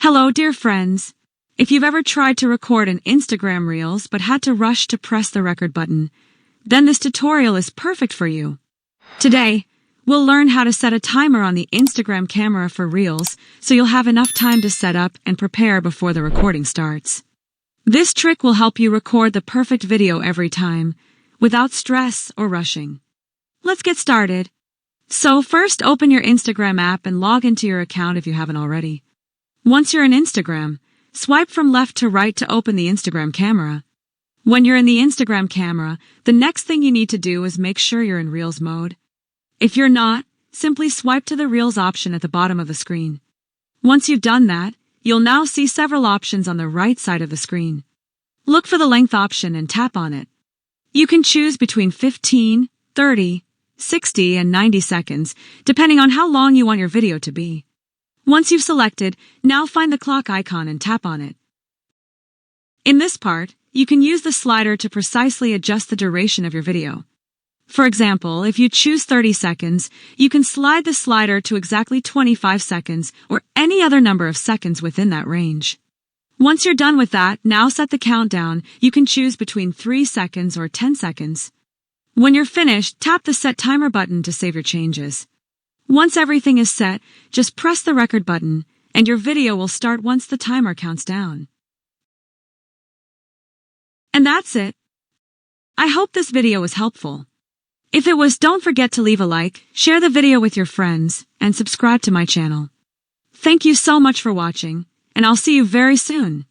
Hello, dear friends. If you've ever tried to record an Instagram Reels but had to rush to press the record button, then this tutorial is perfect for you. Today, we'll learn how to set a timer on the Instagram camera for Reels so you'll have enough time to set up and prepare before the recording starts. This trick will help you record the perfect video every time, without stress or rushing. Let's get started. So first, open your Instagram app and log into your account if you haven't already. Once you're in Instagram, swipe from left to right to open the Instagram camera. When you're in the Instagram camera, the next thing you need to do is make sure you're in Reels mode. If you're not, simply swipe to the Reels option at the bottom of the screen. Once you've done that, you'll now see several options on the right side of the screen. Look for the length option and tap on it. You can choose between 15, 30, 60, and 90 seconds, depending on how long you want your video to be. Once you've selected, now find the clock icon and tap on it. In this part, you can use the slider to precisely adjust the duration of your video. For example, if you choose 30 seconds, you can slide the slider to exactly 25 seconds or any other number of seconds within that range. Once you're done with that, now set the countdown. You can choose between 3 seconds or 10 seconds. When you're finished, tap the Set Timer button to save your changes. Once everything is set, just press the record button, and your video will start once the timer counts down. And that's it. I hope this video was helpful. If it was, don't forget to leave a like, share the video with your friends, and subscribe to my channel. Thank you so much for watching, and I'll see you very soon.